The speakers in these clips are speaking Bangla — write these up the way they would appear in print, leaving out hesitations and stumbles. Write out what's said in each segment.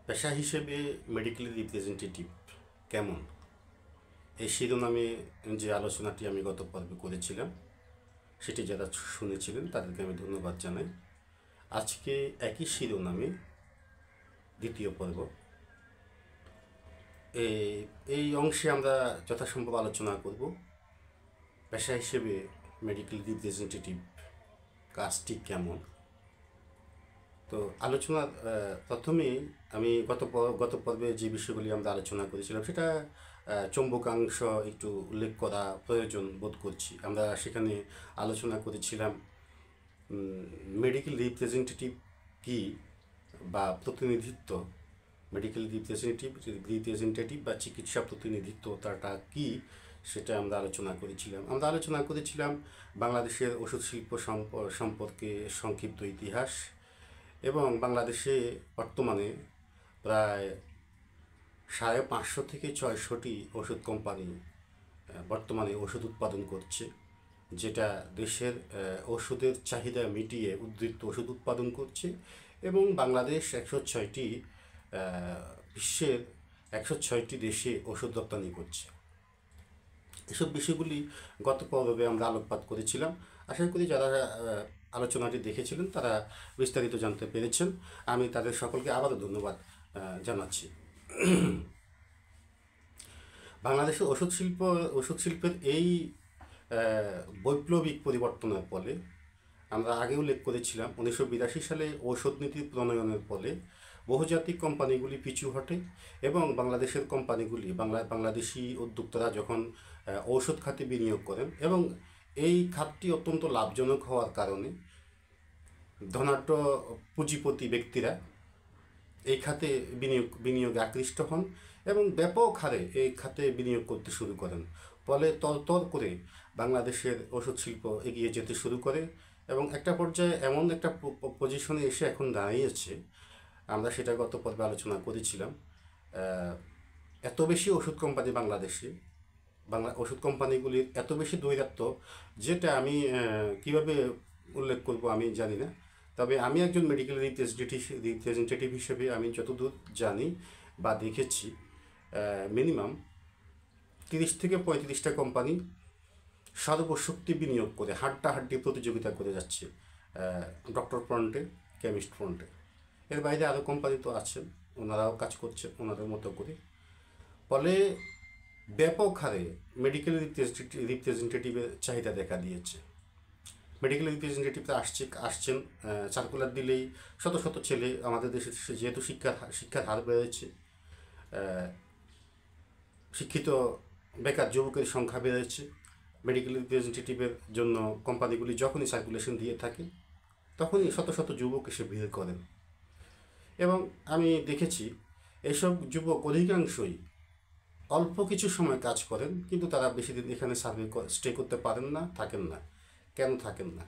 পেশা হিসেবে মেডিকেল রিপ্রেজেন্টেটিভ কেমন, এই শিরোনামে যে আলোচনাটি আমি গত পর্বে করেছিলাম সেটি যারা শুনেছিলেন তাদেরকে আমি ধন্যবাদ জানাই। আজকে একই শিরোনামে দ্বিতীয় পর্ব, এই অংশে আমরা যথাসম্ভব আলোচনা করব পেশা হিসেবে মেডিকেল রিপ্রেজেন্টেটিভ কাজটি কেমন। তো আলোচনার প্রথমেই আমি গত পর্বে যে বিষয়গুলি আমরা আলোচনা করেছিলাম সেটা চৌম্বকাংশ একটু উল্লেখ করা প্রয়োজন বোধ করছি। আমরা সেখানে আলোচনা করেছিলাম মেডিকেল রিপ্রেজেন্টেটিভ কি বা প্রতিনিধিত্ব, মেডিকেল রিপ্রেজেন্টেটিভ বা চিকিৎসা প্রতিনিধিত্বটা কি সেটা আমরা আলোচনা করেছিলাম বাংলাদেশের ওষুধ শিল্প সম্পর্কে সংক্ষিপ্ত ইতিহাস এবং বাংলাদেশে বর্তমানে প্রায় 550 থেকে 600টি ওষুধ কোম্পানি বর্তমানে ওষুধ উৎপাদন করছে, যেটা দেশের ওষুধের চাহিদা মিটিয়ে উদ্বৃত্ত ওষুধ উৎপাদন করছে এবং বাংলাদেশ 106টি বিশ্বের 106টি দেশে ওষুধ রপ্তানি করছে। এসব বিষয়গুলি গত পর্বে আমরা আলোকপাত করেছিলাম। আশা করি যারা আলোচনাটি দেখেছিলেন তারা বিস্তারিত জানতে পেরেছেন। আমি তাদের সকলকে আবারও ধন্যবাদ জানাচ্ছি। বাংলাদেশের ওষুধ শিল্পের এই বৈপ্লবিক পরিবর্তনের ফলে আমরা আগে উল্লেখ করেছিলাম 1982 সালে ঔষধ নীতি প্রণয়নের ফলে বহুজাতিক কোম্পানিগুলি পিছু হটে এবং বাংলাদেশের কোম্পানিগুলি বাংলাদেশি উদ্যোক্তারা যখন ঔষধ খাতে বিনিয়োগ করেন এবং এই খাতটি অত্যন্ত লাভজনক হওয়ার কারণে ধনাঢ্য পুঁজিপতি ব্যক্তিরা এই খাতে বিনিয়োগে আকৃষ্ট হন এবং ব্যাপক হারে এই খাতে বিনিয়োগ করতে শুরু করেন। ফলে তরতর করে বাংলাদেশের ওষুধ শিল্প এগিয়ে যেতে শুরু করে এবং একটা পর্যায়ে এমন একটা পজিশনে এসে এখন দাঁড়িয়েছে, আমরা সেটা গত পর্বে আলোচনা করেছিলাম। এত বেশি ওষুধ কোম্পানি বাংলাদেশে, ওষুধ কোম্পানিগুলির এত বেশি দৌরাত্ম্য, যেটা আমি কিভাবে উল্লেখ করব আমি জানি না। তবে আমি একজন মেডিকেল রিপ্রেজেন্টেটিভ হিসেবে আমি যতদূর জানি বা দেখেছি, মিনিমাম 30 থেকে 35টা কোম্পানি সর্বশক্তি বিনিয়োগ করে হাড্ডাহাড্ডি প্রতিযোগিতা করে যাচ্ছে ডক্টর ফ্রন্টে, কেমিস্ট ফ্রন্টে। এর বাইরে আরও কোম্পানি তো আছেন, ওনারাও কাজ করছেন ওনাদের মতো করে। ফলে ব্যাপক হারে মেডিকেল রিপ্রেজেন্টেটিভের চাহিদা দেখা দিয়েছে। মেডিকেল রিপ্রেজেন্টেটিভরা আসছেন সার্কুলার দিলেই শত শত ছেলে, আমাদের দেশে যেহেতু শিক্ষার হার বেড়েছে, শিক্ষিত বেকার যুবকের সংখ্যা বেড়েছে, মেডিকেল রিপ্রেজেন্টেটিভের জন্য কোম্পানিগুলি যখনই সার্কুলেশন দিয়ে থাকে তখনই শত শত যুবক এসে ভিড় করেন এবং আমি দেখেছি এইসব যুবক অধিকাংশই অল্প কিছু সময় কাজ করেন, কিন্তু তারা বেশি দিন এখানে স্টে করতে পারেন না, থাকেন না। কেন থাকেন না?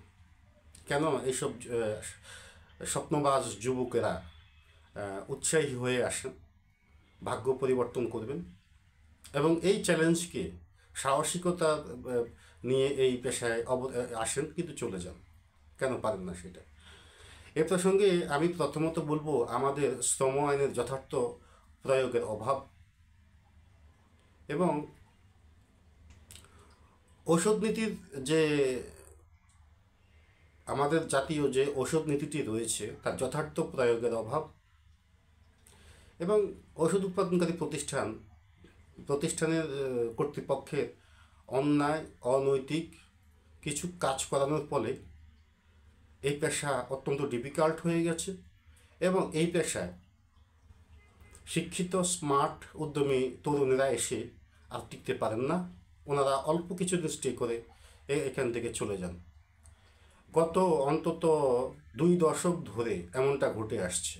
কেন এইসব স্বপ্নবাজ যুবকেরা উৎসাহী হয়ে আসেন, ভাগ্য পরিবর্তন করবেন এবং এই চ্যালেঞ্জকে সাহসিকতা নিয়ে এই পেশায় আসেন, কিন্তু চলে যান? কেন পারেন না সেটা? এ প্রসঙ্গে আমি প্রথমত বলবো আমাদের শ্রম আইনের যথার্থ প্রয়োগের অভাব এবং ঔষধ নীতির যে আমাদের জাতীয় যে ঔষধ নীতিটি রয়েছে তার যথার্থ প্রয়োগের অভাব এবং ঔষধ উৎপাদনকারী প্রতিষ্ঠানের কর্তৃপক্ষের অন্যায় অনৈতিক কিছু কাজ করানোর ফলে এই পেশা অত্যন্ত ডিফিকাল্ট হয়ে গেছে এবং এই পেশায় শিক্ষিত স্মার্ট উদ্যমী তরুণেরা এসে আর টিকতে পারেন না। ওনারা অল্প কিছুদিন স্টে করে এখান থেকে চলে যান। গত অন্তত 2 দশক ধরে এমনটা ঘটে আসছে।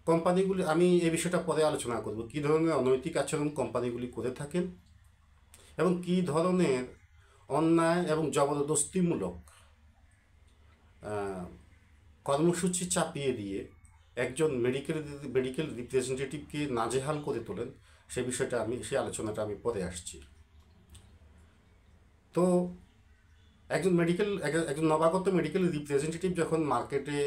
কোম্পানিগুলি, আমি এই বিষয়টা পরে আলোচনা করব, কী ধরনের অনৈতিক আচরণ কোম্পানিগুলি করে থাকেন এবং কী ধরনের অন্যায় এবং জবরদস্তিমূলক কর্মসূচি চাপিয়ে দিয়ে একজন মেডিকেল রিপ্রেজেন্টেটিভকে নাজেহাল করে তোলেন। সেই আলোচনাটা আমি পরে আসছি। তো একজন নবাগত মেডিকেল রিপ্রেজেন্টেটিভ যখন মার্কেটে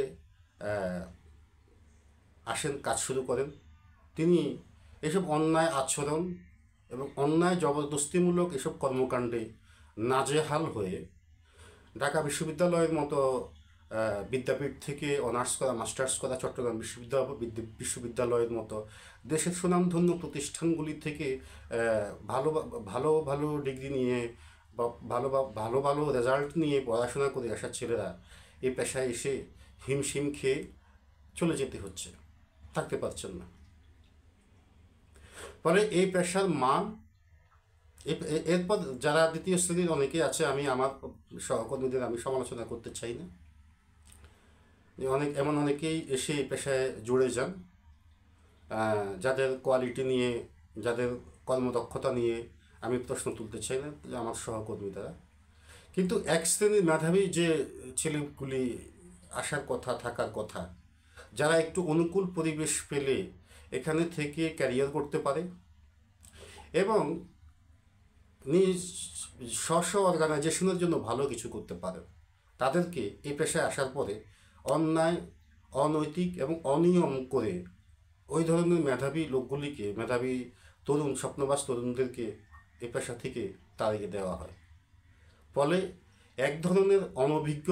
আসেন, কাজ শুরু করেন। তিনি এসব অন্যায় আচরণ এবং অন্যায় জবরদস্তিমূলক এসব কর্মকাণ্ডে নাজেহাল হয়ে ঢাকা বিশ্ববিদ্যালয়ের মতো বিদ্যাপীঠ থেকে অনার্স করা, মাস্টার্স করা, চট্টগ্রাম বিশ্ববিদ্যালয়ের মতো দেশের সুনামধন্য প্রতিষ্ঠানগুলি থেকে ভালো ভালো ভালো ডিগ্রি নিয়ে বা ভালো ভালো রেজাল্ট নিয়ে পড়াশোনা করে আসা ছেলেরা এই পেশায় এসে হিমশিম খেয়ে চলে যেতে হচ্ছে, থাকতে পারছেন না। ফলে এই পেশার মান, এরপর যারা দ্বিতীয় শ্রেণীর অনেকে আছে, আমি আমার সহকর্মীদের আমি সমালোচনা করতে চাই না, অনেকেই এসে এই পেশায় জুড়ে যান, যাদের কোয়ালিটি নিয়ে, যাদের কর্মদক্ষতা নিয়ে আমি প্রশ্ন তুলতে চাই না, আমার সহকর্মী দ্বারা। কিন্তু এক শ্রেণীর মেধাবী যে ছেলেগুলি আসার কথা, থাকার কথা, যারা একটু অনুকূল পরিবেশ পেলে এখানে থেকে ক্যারিয়ার করতে পারে এবং নিজ স্ব অর্গানাইজেশনের জন্য ভালো কিছু করতে পারে, তাদেরকে এই পেশায় আসার পরে অন্যায়, অনৈতিক এবং অনিয়ম করে ওই ধরনের মেধাবী লোকগুলিকে, মেধাবী তরুণ স্বপ্নবাস তরুণদেরকে এই পেশা থেকে তাড়িয়ে দেওয়া হয়। ফলে এক ধরনের অনভিজ্ঞ,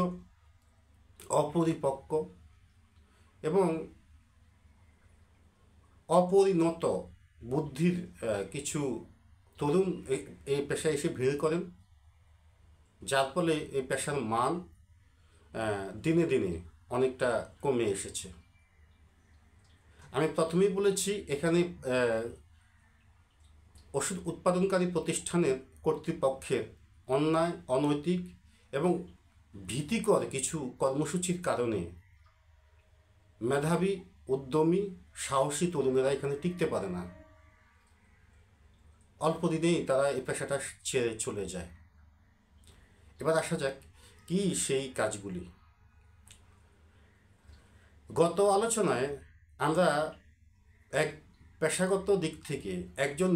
অপরিপক্ক এবং অপরিণত বুদ্ধির কিছু তরুণ এই পেশায় এসে ভিড় করেন, যার ফলে এই পেশার মান দিনে দিনে অনেকটা কমে এসেছে। আমি প্রথমেই বলেছি, এখানে ওষুধ উৎপাদনকারী প্রতিষ্ঠানের কর্তৃপক্ষের অন্যায়, অনৈতিক এবং ভীতিকর কিছু কর্মসূচির কারণে মেধাবী, উদ্যমী, সাহসী তরুণেরা এখানে টিকতে পারে না। অল্প দিনেই তারা এই পেশাটা ছেড়ে চলে যায়। এবার আসা যাক কি সেই কাজগুলি। গত আলোচনায় আমরা এক পেশাগত দিক থেকে একজন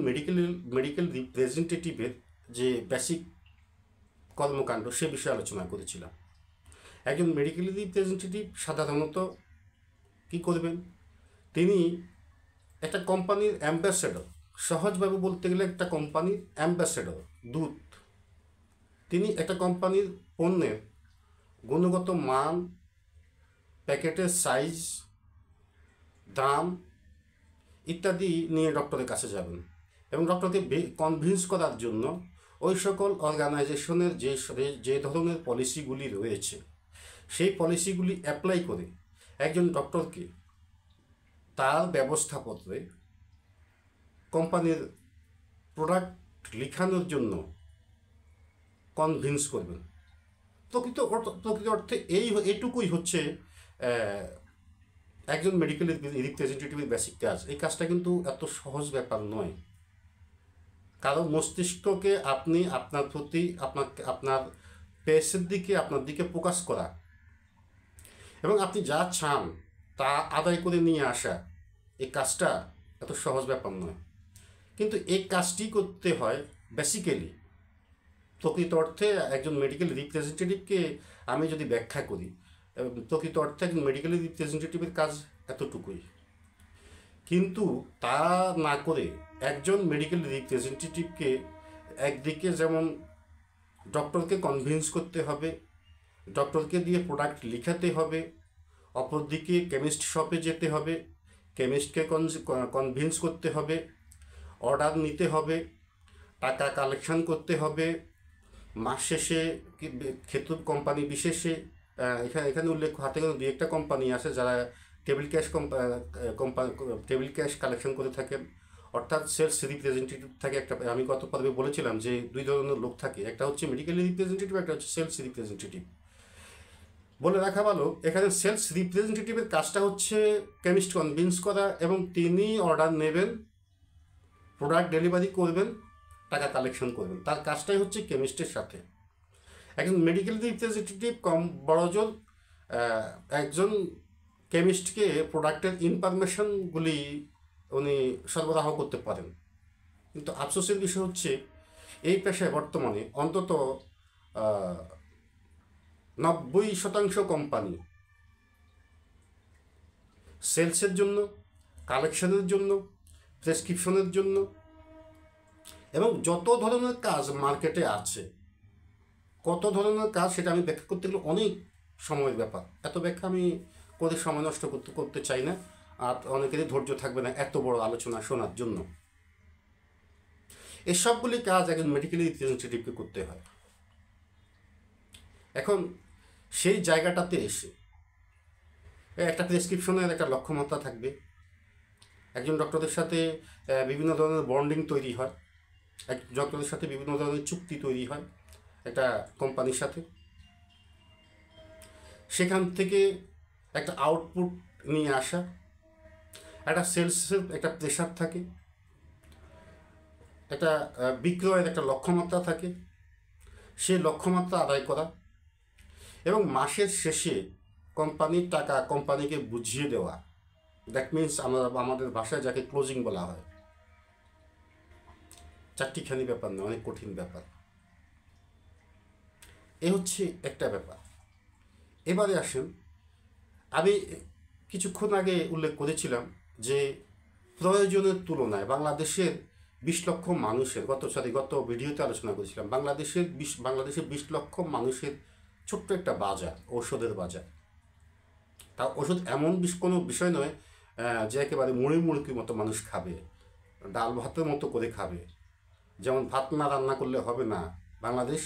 মেডিকেল রিপ্রেজেন্টেটিভের যে বেসিক কর্মকাণ্ড সে বিষয়ে আলোচনা করেছিলাম। একজন মেডিকেল রিপ্রেজেন্টেটিভ সাধারণত কি করবেন? তিনি একটা কোম্পানির অ্যাম্বাসেডর, সহজভাবে বলতে গেলে একটা কোম্পানির অ্যাম্বাসেডর, দূত। তিনি একটা কোম্পানির পণ্যের গুণগত মান, প্যাকেটের সাইজ, দাম ইত্যাদি নিয়ে ডক্টরের কাছে যাবেন এবং ডক্টরকে কনভিন্স করার জন্য ওই সকল অর্গানাইজেশনের যে ধরনের পলিসিগুলি রয়েছে সেই পলিসিগুলি অ্যাপ্লাই করে একজন ডক্টরকে তার ব্যবস্থাপত্রে কোম্পানির প্রোডাক্ট লেখানোর জন্য কনভিন্স করবেন। প্রকৃত অর্থে এইটুকুই হচ্ছে একজন মেডিকেল রিপ্রেজেন্টেটিভের বেসিক কাজ। এই কাজটা কিন্তু এত সহজ ব্যাপার নয়। কারণ মস্তিষ্ককে আপনি আপনার প্রতি, আপনার পেশের দিকে, আপনার দিকে ফোকাস করা এবং আপনি যা চান তা আদায় করে নিয়ে আসা, এই কাজটা এত সহজ ব্যাপার নয়। কিন্তু এই কাজটি করতে হয় বেসিক্যালি, প্রকৃত অর্থে একজন মেডিকেল রিপ্রেজেন্টেটিভকে আমি যদি ব্যাখ্যা করি, প্রকৃত অর্থে একজন মেডিকেল রিপ্রেজেন্টেটিভের কাজ এতটুকুই। কিন্তু তা না করে একজন মেডিকেল রিপ্রেজেন্টেটিভকে একদিকে যেমন ডক্টরকে কনভিন্স করতে হবে, ডক্টরকে দিয়ে প্রোডাক্ট লিখাতে হবে, অপরদিকে কেমিস্ট শপে যেতে হবে, কেমিস্টকে কনভিন্স করতে হবে, অর্ডার নিতে হবে, টাকা কালেকশন করতে হবে, মাস শেষে ক্ষেত্র কোম্পানি বিশেষে এখানে উল্লেখ হাতে কোনো দু একটা কোম্পানি আছে যারা টেবিল ক্যাশ কালেকশন করে থাকেন, অর্থাৎ সেলস রিপ্রেজেন্টেটিভ থাকে একটা। আমি গত পর্বে বলেছিলাম যে দুই ধরনের লোক থাকে, একটা হচ্ছে মেডিকেল রিপ্রেজেন্টেটিভ, একটা হচ্ছে সেলস রিপ্রেজেন্টেটিভ। বলে রাখা ভালো, এখানে সেলস রিপ্রেজেন্টেটিভের কাজটা হচ্ছে কেমিস্ট কনভিন্স করা এবং তিনি অর্ডার নেবেন, প্রোডাক্ট ডেলিভারি করবেন, টাকা কালেকশন করবেন। তার কাজটাই হচ্ছে কেমিস্টের সাথে। একজন মেডিকেল রিপ্রেজেন্টেটিভ বড়জোর একজন কেমিস্টকে প্রোডাক্টের ইনফরমেশনগুলি উনি সরবরাহ করতে পারেন। কিন্তু আফসোসের বিষয় হচ্ছে এই পেশায় বর্তমানে অন্তত 90% কোম্পানি সেলসের জন্য, কালেকশনের জন্য, প্রেসক্রিপশনের জন্য, এবং যত ধরনের কাজ মার্কেটে আছে, কত ধরনের কাজ সেটা আমি ব্যাখ্যা করতে গেলে অনেক সময়ের ব্যাপার। এত ব্যাখ্যা আমি করে সময় নষ্ট করতে চাই না, আর অনেকেরই ধৈর্য থাকবে না এত বড় আলোচনা শোনার জন্য। এসবগুলি কাজ একজন মেডিকেল রিপ্রেজেন্টেটিভকে করতে হয়। এখন সেই জায়গাটাতে এসে একটা প্রেসক্রিপশনের একটা লক্ষ্যমাত্রা থাকবে। একজন ডক্টরের সাথে বিভিন্ন ধরনের বন্ডিং তৈরি হয়, এক ডক্টরের সাথে বিভিন্ন ধরনের চুক্তি তৈরি হয় একটা কোম্পানির সাথে। সেখান থেকে একটা আউটপুট নিয়ে আসা, একটা সেলসের একটা প্রেশার থাকে, একটা বিক্রয়ের একটা লক্ষ্যমাত্রা থাকে, সেই লক্ষ্যমাত্রা আদায় করা এবং মাসের শেষে কোম্পানির টাকা কোম্পানিকে বুঝিয়ে দেওয়া। দ্যাট মিনস আমাদের ভাষায় যাকে ক্লোজিং বলা হয়। চারটিখানি ব্যাপার না, অনেক কঠিন ব্যাপার। এ হচ্ছে একটা ব্যাপার। এবারে আসেন, আমি কিছুক্ষণ আগে উল্লেখ করেছিলাম যে প্রয়োজনের তুলনায় বাংলাদেশের 20 লক্ষ মানুষের গত ভিডিওতে আলোচনা করেছিলাম, বাংলাদেশে 20 লক্ষ মানুষের ছোট্ট একটা বাজার, ঔষধের বাজার। তা ওষুধ এমন কোনো বিষয় নয় যে একেবারে মুড়ির মতো মানুষ খাবে, ডাল ভাতের মতো করে খাবে। যেমন ভাত না রান্না করলে হবে না, বাংলাদেশ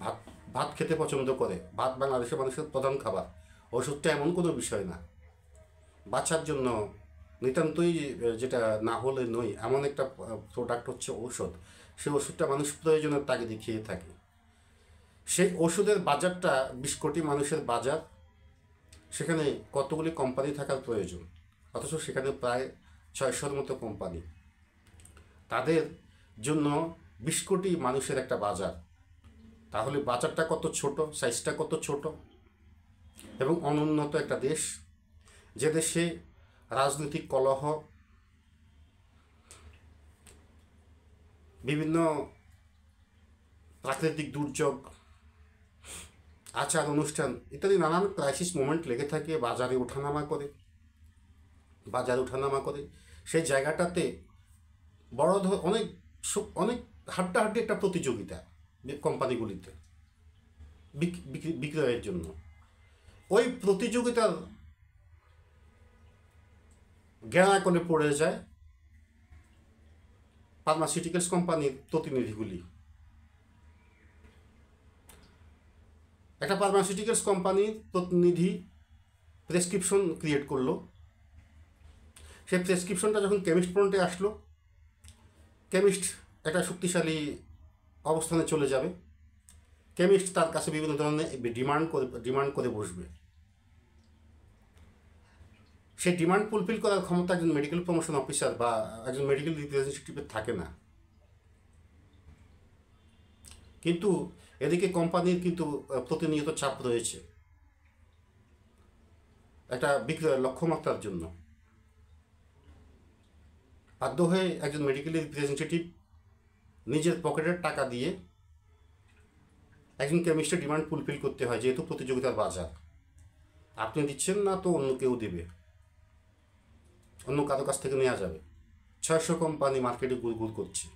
ভাত ভাত খেতে পছন্দ করে, ভাত বাংলাদেশের মানুষের প্রধান খাবার। ওষুধটা এমন কোনো বিষয় না, বাঁচার জন্য নিতান্তই যেটা না হলে নয় এমন একটা প্রোডাক্ট হচ্ছে ঔষধ। সেই ওষুধটা মানুষ প্রয়োজনের তাগিদে খেয়ে থাকে। সেই ওষুধের বাজারটা 20 কোটি মানুষের বাজার, সেখানে কতগুলি কোম্পানি থাকার প্রয়োজন, অথচ সেখানে প্রায় 600-র মতো কোম্পানি। তাদের জন্য 20 কোটি মানুষের একটা বাজার। তাহলে বাজারটা কত ছোট, সাইজটা কত ছোট। এবং অনুন্নত একটা দেশ, যে দেশে রাজনৈতিক কলহ, বিভিন্ন প্রাকৃতিক দুর্যোগ, আচার অনুষ্ঠান ইত্যাদি নানান ক্রাইসিস মোমেন্ট লেগে থাকে, বাজারে ওঠানামা করে, সেই জায়গাটাতে অনেক অনেক হাড্ডাহাড্ডি একটা প্রতিযোগিতা কোম্পানিগুলিতে বিক্রয়ের জন্য। ওই প্রতিযোগিতার গেঁড়া করে পড়ে যায় ফার্মাসিউটিক্যালস কোম্পানির প্রতিনিধিগুলি। একটা ফার্মাসিউটিক্যালস কোম্পানির প্রতিনিধি প্রেসক্রিপশন ক্রিয়েট করলো। সেই প্রেসক্রিপশনটা যখন কেমিস্ট ফ্রন্টে আসলো, কেমিস্ট একটা শক্তিশালী অবস্থানে চলে যাবে। কেমিস্ট তার কাছে বিভিন্ন ধরনের ডিমান্ড করে বসবে। সেই ডিমান্ড ফুলফিল করার ক্ষমতা একজন মেডিকেল প্রমোশন অফিসার বা একজন মেডিকেল রিপ্রেজেন্টেটিভের থাকে না। কিন্তু এদিকে কোম্পানির কিন্তু প্রতিনিয়ত চাপ রয়েছে একটা বিক্রয়ের লক্ষ্যমাত্রার জন্য। বাধ্য হয়ে একজন মেডিকেল রিপ্রেজেন্টেটিভ নিজের পকেটের টাকা দিয়ে একজন কেমিস্টের ডিমান্ড ফুলফিল করতে হয়, যেহেতু প্রতিযোগিতার বাজার। আপনি দিচ্ছেন না তো অন্য কেউ দেবে, অন্য কারো কাছ থেকে নেওয়া যাবে। 600 কোম্পানি মার্কেটে ঘুরঘুর করছে,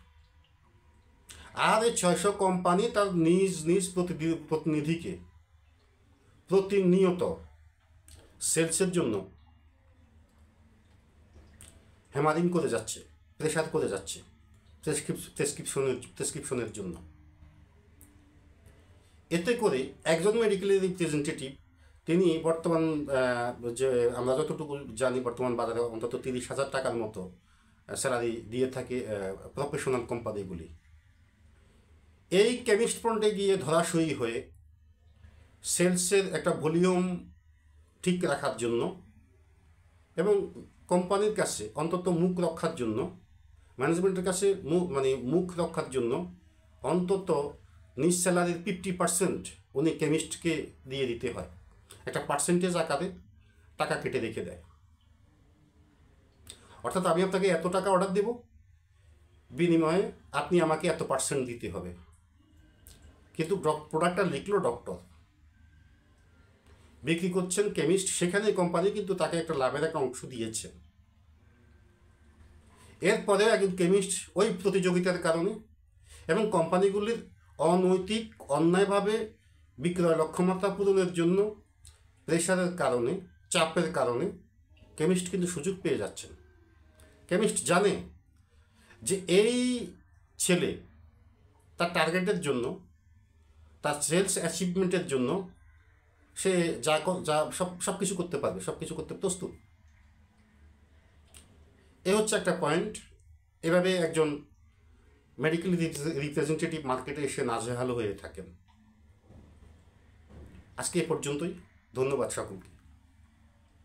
আর এই 600 কোম্পানি তার নিজ প্রতিনিধিকে প্রতিনিয়ত সেলসের জন্য হ্যামারিং করে যাচ্ছে, প্রেশার করে যাচ্ছে প্রেসক্রিপশনের জন্য। এতে করে একজন মেডিকেল রিপ্রেজেন্টেটিভ তিনি বর্তমান যে আমরা যতটুকু জানি, বর্তমান বাজারে অন্তত 30,000 টাকার মতো স্যালারি দিয়ে থাকে প্রফেশনাল কোম্পানিগুলি। এই কেমিস্ট ফ্রন্টে গিয়ে ধরাশয়ী হয়ে সেলসের একটা ভলিউম ঠিক রাখার জন্য এবং কোম্পানির কাছে অন্তত মুখ রক্ষার জন্য, ম্যানেজমেন্টের কাছে মুখ রক্ষার জন্য অন্তত নিজ স্যালারির 50% উনি কেমিস্টকে দিয়ে দিতে হয়। একটা পার্সেন্টেজ আকারে টাকা কেটে রেখে দেয়। অর্থাৎ আমি আপনাকে এত টাকা অর্ডার দেব, বিনিময়ে আপনি আমাকে এত % দিতে হবে। কিন্তু প্রোডাক্টটা লিখলো ডক্টর, বিক্রি করছেন কেমিস্ট, সেখানে কোম্পানি কিন্তু তাকে একটা লাভের একটা অংশ দিয়েছে। এরপরে একজন কেমিস্ট ওই প্রতিযোগিতার কারণে এবং কোম্পানিগুলির অনৈতিক অন্যায়ভাবে বিক্রয় লক্ষ্যমাত্রা পূরণের জন্য প্রেশারের কারণে, চাপের কারণে কেমিস্ট কিন্তু সুযোগ পেয়ে যাচ্ছেন। কেমিস্ট জানে যে এই ছেলে তার টার্গেটের জন্য, তার সেলস অ্যাচিভমেন্টের জন্য সে যা যা সব কিছু করতে পারবে, সব কিছু করতে প্রস্তুত। এ হচ্ছে একটা পয়েন্ট। এভাবে একজন মেডিকেল রিপ্রেজেন্টেটিভ মার্কেটে এসে নাজেহাল হয়ে থাকেন। আজকে এ পর্যন্তই। ধন্যবাদ সকলকে।